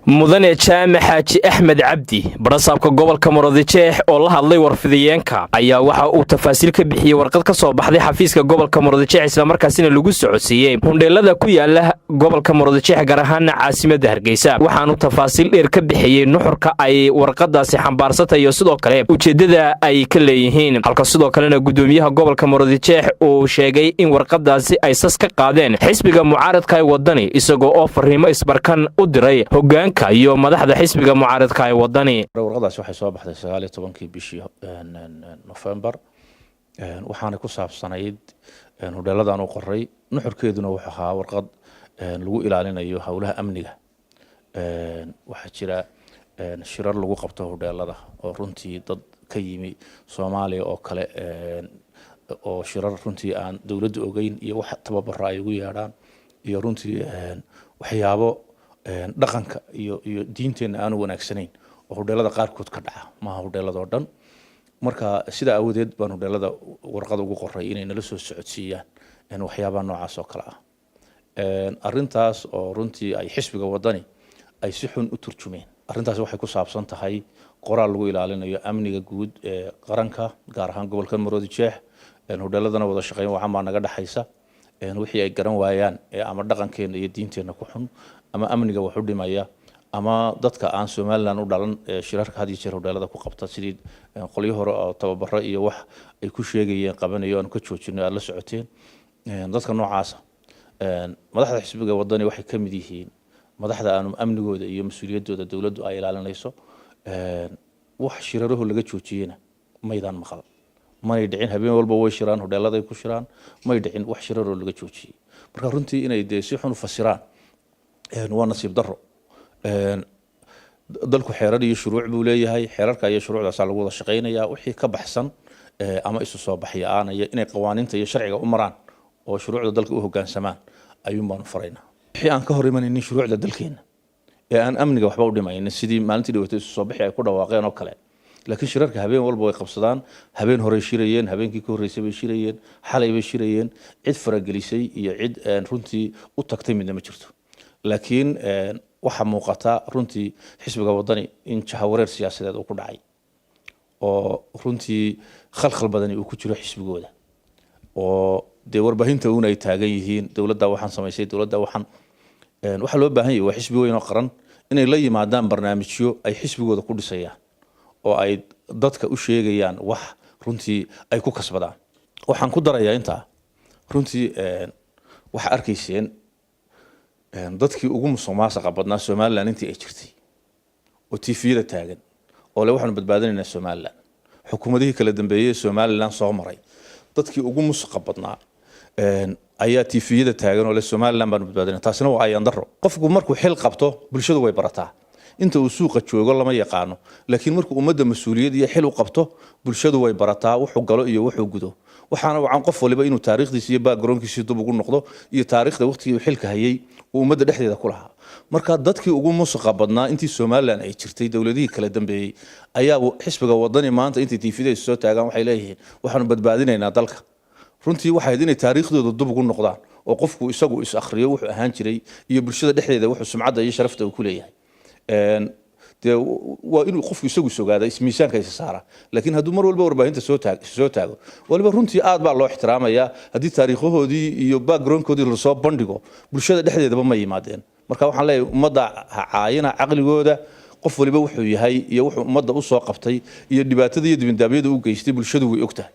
mudane jaamac xaaji axmed cabdi barasaabka gobolka Murudijeex oo la hadlay warfidiyeenka ayaa waxa uu tafaasiil ka bixiyay warqad ka soo baxday xafiiska gobolka Murudijeex isla markaasina lagu socodsiiyay hundheelada ku yaala gobolka Murudijeex gaar ahaan caasimadda Hargeysa waxaanu tafaasiil dheer ka bixiyay nuxurka ay warqadaasi xambaarsatay iyo sidoo kale ujeedada ay ka leeyihiin halka sidoo kalena gudoomiyaha gobolka Murudijeex uu sheegay in warqadaasi ay sas ka qaadeen xisbiga mucaaradka ee wadani isagoo oo fariimo isbarkan u diray hoggaanka iyo madaxda xisbiga mucaaradka ee wadani warqadaasi waxay soo baxday 19 bishii November waxaana ku saabsanayd hodheeladan uu qoray nuxurkeeduna wuxuu ahaa warqad lagu ilaalinayo hawlaha amniga waxa jira shirar lagu qabto hodheelada oo runtii dad ka yimi Soomaaliya oo kale oo shirar runtii aan dawladdu ogeyn iyo wax tababar ay ugu yeedhaan iyo runtii waxyaabo dhaqanka iyo diinteena aan wanaagsanayn oo hodheelada qaar kood ka dhaca ma hodheelada oo dhan marka sida awoodeed baan hodheelada warqad ugu qoray inay nala soo socodsiiyaan waxyaabaha noocaas oo kale ah arintaas oo runtii ay xisbiga wadani ay si xun u turjumeen arintaas waxay ku saabsan tahay qoraal lagu ilaalinayo amniga guud ee qaranka gaar ahaan gobolka Murudijeex hodheeladana wada shaqeyn waxa ma naga dhaxaysa wixii ay garan waayaan ama dhaqankeena iyo diinteena ku xun ama amniga wuxuu dhimaya ama dadka aan Soomaaliland u dhalan shirarka hadii jeer hodheelada ku qabta sidii qolyo hore oo tababaro iyo wax ay ku sheegayeen qabanayo aan ka joojino la socoteen dadka noocaas madaxda xisbiga wadani waxay ka mid yihiin madaxda aan amnigooda iyo mas'uuliyadooda dawladdu ay ilaalinayso wax shirarahu laga joojiyena maydaan maqal may dhicin habeen walba way shiraan hodheelada ay ku shiraan may dhicin wax shiraro laga joojiyay marka runtii inay si xun u fasiraan waa nasiib daro dalku xeerar iyo shuruuc buu leeyahay xeerarka iyo shuruucdaas lagu wada shaqeynaya wixii ka baxsan ama isu soo baxyaanaya inay qawaaniinta iyo sharciga u maraan oo shuruucda dalka u hoggaansamaan ayuun baan faraynaa wixii aan ka hor imanaynin shuruucda dalkeena ee aan amniga waxba u dhimaynin sidii maalintii dhawatay isu soo baxay ay ku dhawaaqeen oo kale laakiin shirarka habeen walba way qabsadaan habeen hore shirayeen habeenkii ka horeysay bay shirayeen xalay bay shirayeen cid faragelisay iyo cid runtii u tagtay midna ma jirto laakiin waxa muuqata runtii xisbiga wadani in jahawareer siyaasadeed uu ku dhacay oo runtii khalkhal badan uu ku jiro xisbigooda oo de warbaahinta uu ay taagan yihiin dawladda waxaan samaysay dawladda waxaan waxa loo baahan yahay waa xisbi weyn oo qaran inay la yimaadaan barnaamijyo ay xisbigooda ku dhisayaan oo ay dadka u sheegayaan wax runtii ay ku kasbadaan waxaan ku darayaa inta runtii waxa arkayseen dadkii ugu musuqmaasuqa badnaa Soomaaliland intii ay jirtay oo TV-da taagan oo le waxaan badbaadinaynaa Soomaaliland xukuumadihii kala dambeeyay Soomaaliland soo maray dadkii ugu musuqa badnaa ayaa TV-da taagan oo le Soomaaliland baan badbaadinaynaa taasina waa ayaan daro qofku markuu xil qabto bulshadu way barataa inta uu suuqa joogo lama yaqaano laakiin markuu ummadda mas'uuliyad iyo xil u qabto bulshadu way barataa wuxuu galo iyo wuxuu gudo waxaana wacan qof waliba inuu taariikhdiisa iyo backgroundkiisa dib ugu noqdo iyo taariikhda waqtigii uu xilka hayay uu ummadda dhexdeeda ku lahaa marka dadkii ugu musuqa badnaa intii Soomaaliland ay jirtay dawladihii kala dambeeyay ayaa xisbiga wadani maanta intii TV-da soo taagan waxay leeyihiin waxaan badbaadinaynaa dalka runtii waxay inay taariikhdooda dib ugu noqdaan oo qofku isagu is akhriyo wuxuu ahaan jiray iyo bulshada dhexdeeda wuxuu sumcadda iyo sharafta uu ku leeyahay de waa inuu qofku isagu sogaada ismiisaanka ay saara laakiin hadduu mar walba warbaahinta soo taago waliba runtii aad baa loo ixtiraamaya haddii taariikhahoodii iyo backgroundkoodii la soo bandhigo bulshada dhexdeedaba ma yimaadeen marka waxaan leeyahay ummadda caayina caqligooda qof waliba wuxuu yahay iyo wuxuu ummadda u soo qabtay iyo dhibaatada iyo dibindaabyada u geystay bulshadu way ogtahay